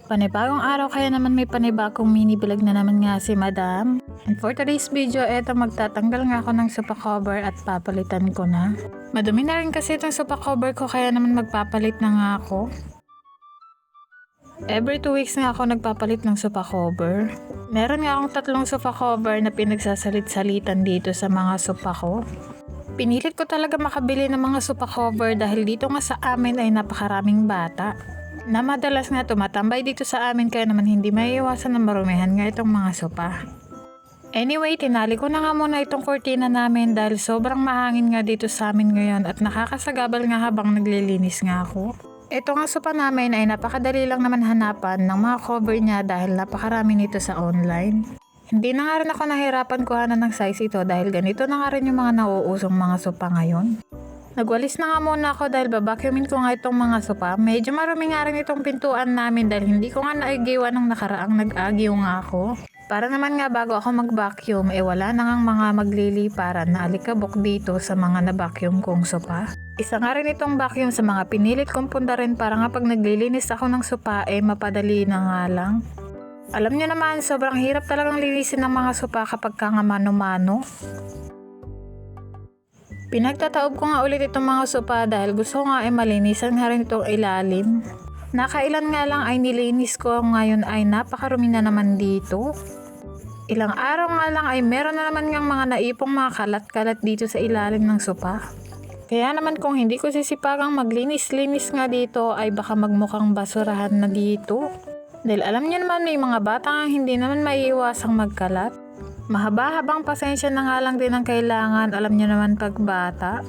Panibagong araw kaya naman may panibagong mini vlog na naman nga si Madam. And for today's video, eto magtatanggal nga ako ng sofa cover at papalitan ko na. Madumi na rin kasi itong sofa cover ko kaya naman magpapalit na nga ako. Every 2 weeks nga ako nagpapalit ng sofa cover. Meron nga akong 3 sofa cover na pinagsasalit-salitan dito sa mga sofa ko. Pinilit ko talaga makabili ng mga sofa cover dahil dito nga sa amin ay napakaraming bata na madalas nga tumatambay dito sa amin kaya naman hindi maiiwasan na marumihan nga itong mga sopa. Anyway, tinali ko na nga muna itong kortina namin dahil sobrang mahangin nga dito sa amin ngayon at nakakasagabal nga habang naglilinis nga ako. Ito nga sopa namin ay napakadali lang naman hanapan ng mga cover niya dahil napakarami nito sa online. Hindi na nga rin ako nahirapan kuhanan ng size ito dahil ganito na nga rin yung mga nauusong mga sopa ngayon. Nagwalis na nga muna ako dahil babacuumin ko nga itong mga sopa. Medyo marami nga rin itong pintuan namin dahil hindi ko nga naigiwan nung nakaraang nag-agyo nga ako. Para naman nga bago ako mag-vacuum, wala na ngang mga magliliparan na alikabok dito sa mga na-vacuum kong sopa. Isa nga rin itong vacuum sa mga pinilit kong pundarin para nga pag naglilinis ako ng sopa mapadali na nga lang. Alam niyo naman, sobrang hirap talagang linisin ng mga sopa kapag ka nga mano-mano. Pinagtataob ko nga ulit itong mga sopa dahil gusto ko nga malinisan nga rin itong ilalim. Nakailan nga lang ay nilinis ko ngayon ay napakarumi na naman dito. Ilang araw nga lang ay meron na naman ngang mga naipong mga kalat-kalat dito sa ilalim ng sopa. Kaya naman kung hindi ko sisipagang maglinis-linis nga dito ay baka magmukhang basurahan na dito. Dahil alam niyo naman may mga bata nga hindi naman maiiwasang magkalat. Mahaba-habang pasensya na nga lang din ang kailangan, alam niyo naman pag bata.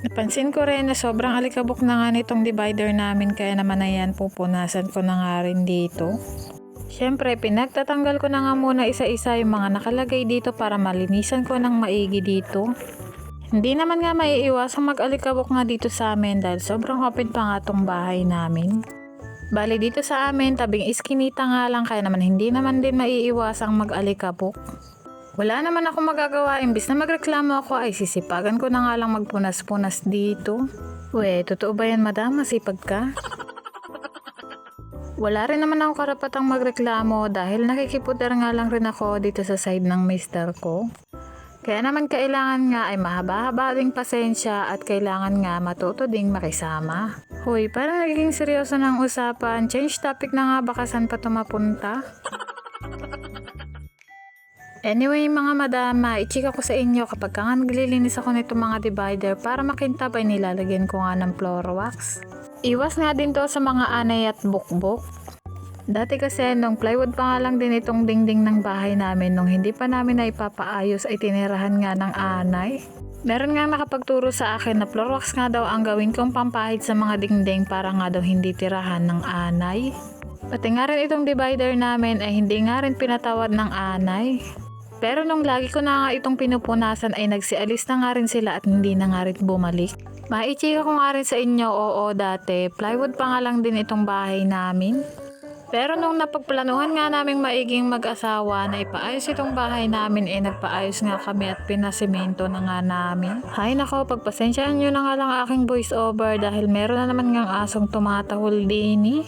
Napansin ko rin na sobrang alikabok na nga nitong divider namin kaya naman ayan pupunasan ko na nga rin dito. Siyempre pinagtatanggal ko na nga muna isa-isa yung mga nakalagay dito para malinisan ko ng maigi dito. Hindi naman nga maiiwasang mag-alikabok nga dito sa amin dahil sobrang open pa nga tong bahay namin. Bali dito sa amin, tabing iskinita nga lang kaya naman hindi naman din maiiwasang mag-alikabok. Wala naman ako magagawa, imbis na magreklamo ako ay sisipagan ko na nga lang magpunas-punas dito. Totoo ba yan madam? Masipag ka? Wala rin naman ako karapatang magreklamo dahil nakikipudar nga lang rin ako dito sa side ng mister ko. Kaya naman kailangan nga ay mahaba-haba ding pasensya at kailangan nga matuto ding makisama. Hoy, parang nagiging seryoso ng usapan. Change topic na nga, baka saan pa mapunta. Anyway mga madam, i-check ako sa inyo kapag nga naglilinis ako nito mga divider para makintab ay nilalagyan ko nga ng floor wax. Iwas nga din to sa mga anay at bukbok. Dati kasi nung plywood pa nga lang din itong dingding ng bahay namin nung hindi pa namin na ipapaayos ay tinirahan nga ng anay. Meron nga nakapagturo sa akin na floor wax nga daw ang gawin kong pampahid sa mga dingding para nga daw hindi tirahan ng anay. Pati nga rin itong divider namin ay hindi nga rin pinatawad ng anay. Pero nung lagi ko na nga itong pinupunasan ay nagsialis na nga rin sila at hindi na nga rin bumalik. Maichika ko nga rin sa inyo, oo dati, plywood pa nga lang din itong bahay namin. Pero nung napagplanuhan nga naming maiging mag-asawa na ipaayos itong bahay namin nagpaayos nga kami at pinasemento na nga namin. Hay nako, pagpasensyaan nyo na nga lang aking voice over dahil meron na naman ngang asong tumatahol din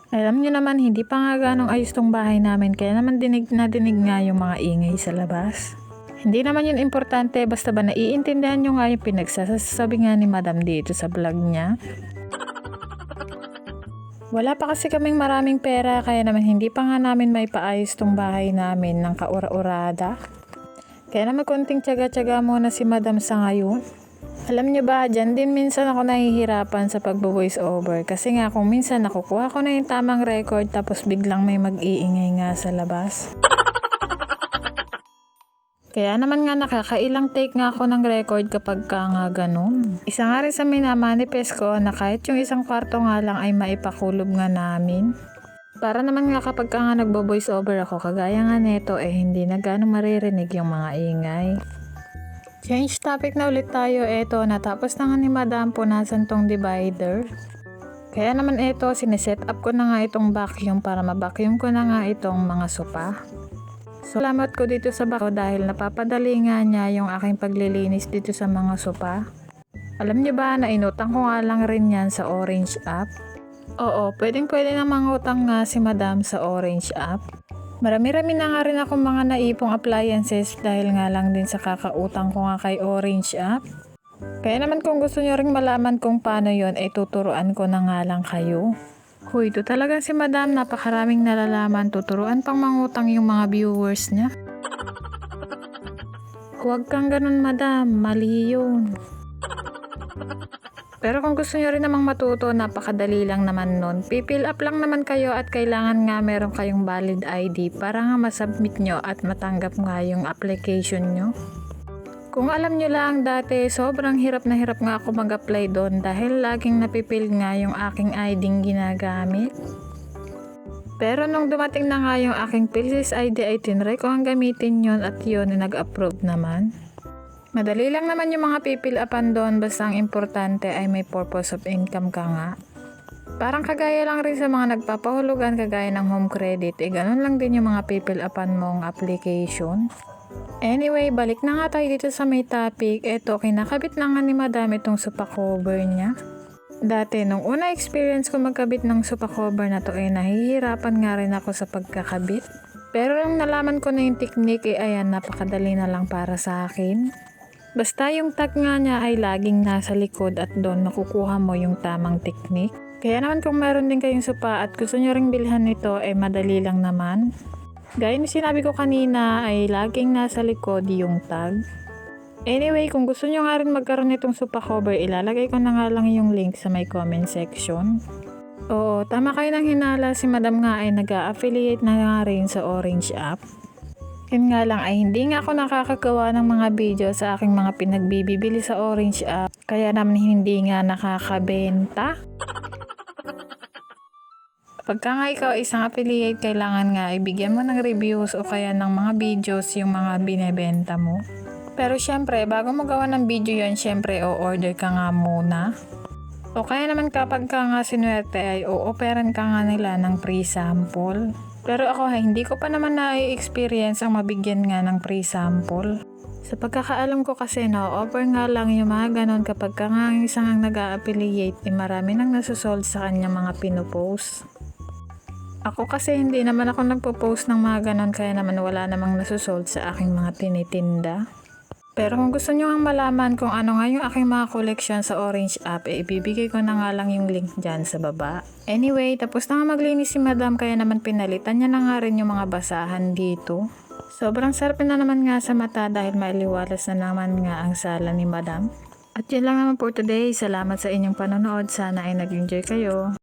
Alam nyo naman hindi pa nga ganong ayos tong bahay namin kaya naman dinig na dinig nga yung mga ingay sa labas. Hindi naman yun importante basta ba naiintindihan nyo nga yung pinagsasabi nga ni madam dito sa vlog niya. Wala pa kasi kaming maraming pera kaya naman hindi pa nga namin maipaayos tong bahay namin ng kaura-urada. Kaya naman konting tiyaga-tiyaga muna si madam sa ngayon. Alam nyo ba, dyan din minsan ako nahihirapan sa pag-voice over kasi nga kung minsan nakukuha ko na yung tamang record tapos biglang may mag-iingay nga sa labas. Kaya naman nga nakakailang take nga ako ng record kapag ka nga ganun. Isa nga rin sa minamanifest ko na kahit yung isang kwarto nga lang ay maipakulob nga namin. Para naman nga kapag ka nga nagbo-voice over ako kagaya nga neto hindi na gano'ng maririnig yung mga ingay. Change topic na ulit tayo. Natapos na nga ni madam punasan tong divider. Kaya naman sineset up ko na nga itong vacuum para ma-vacuum ko na nga itong mga sopa. Salamat ko dito sa bako dahil napapadali nga niya yung aking paglilinis dito sa mga sopa. Alam niyo ba na inutang ko nga lang rin yan sa Orange app? Oo, pwedeng-pwede na mangutang nga si Madam sa Orange app. Marami-rami na nga rin akong mga naipong appliances dahil nga lang din sa kakautang ko nga kay Orange app. Kaya naman kung gusto nyo ring malaman kung paano yon ay tuturuan ko na nga lang kayo. Huy, ito talaga si Madam, napakaraming nalalaman, tuturuan pang mangutang yung mga viewers niya. Huwag kang ganun Madam, mali yun. Pero kung gusto nyo rin namang matuto, napakadali lang naman nun. Pipill up lang naman kayo at kailangan nga meron kayong valid ID para nga masubmit nyo at matanggap nga yung application nyo. Kung alam nyo lang dati, sobrang hirap na hirap nga ako mag-apply doon dahil laging napipill nga yung aking ID ginagamit. Pero nung dumating na nga yung aking PhilSys ID ay tinry ko ang gamitin yun at yun nag-approve naman. Madali lang naman yung mga pipil-upan doon basta ang importante ay may purpose of income ka nga. Parang kagaya lang rin sa mga nagpapahulugan kagaya ng home credit, ganun lang din yung mga pipil-upan mong application. Anyway, balik na nga tayo dito sa may topic. Eto, kinakabit na nga ni Madam itong sofa cover niya. Dati, nung una experience ko magkabit ng sofa cover na to nahihirapan nga rin ako sa pagkakabit. Pero nung nalaman ko na yung technique ayan, napakadali na lang para sa akin. Basta yung tag nga niya ay laging nasa likod at doon makukuha mo yung tamang technique. Kaya naman kung meron din kayong sopa at gusto nyo ring bilhan nito madali lang naman. Gaya ni sinabi ko kanina ay laging nasa likod yung tag. Anyway, kung gusto nyo nga rin magkaroon nitong sofa cover, ilalagay ko na nga lang yung link sa my comment section. Oo, tama kayo ng hinala, si Madam nga ay nag-a-affiliate na nga rin sa Orange app. Yun nga lang ay hindi nga ako nakakagawa ng mga video sa aking mga pinagbibili sa Orange app. Kaya naman hindi nga nakakabenta. Pagka nga ikaw isang affiliate, kailangan nga ibigyan mo ng reviews o kaya ng mga videos yung mga binebenta mo. Pero syempre, bago mo gawa ng video yun, syempre o-order ka nga muna. O kaya naman kapag ka nga sinuwerte ay o-operan ka nga nila ng free sample. Pero ako hindi ko pa naman na-experience ang mabigyan nga ng free sample. Sa pagkakaalam ko kasi offer nga lang yung mga ganon kapag ka nga isang ang nag-a-affiliate marami nang nasusold sa kanya mga pinopost. Ako kasi hindi naman ako nagpo-post ng mga ganon kaya naman wala namang nasusold sa aking mga tinitinda. Pero kung gusto nyo ang malaman kung ano nga yung aking mga collection sa Orange app, ibibigay ko na nga lang yung link dyan sa baba. Anyway, tapos na nga maglinis si Madam kaya naman pinalitan niya na nga rin yung mga basahan dito. Sobrang sarap na naman nga sa mata dahil mailiwalas na naman nga ang sala ni Madam. At yun lang naman for today. Salamat sa inyong panonood. Sana ay nag-enjoy kayo.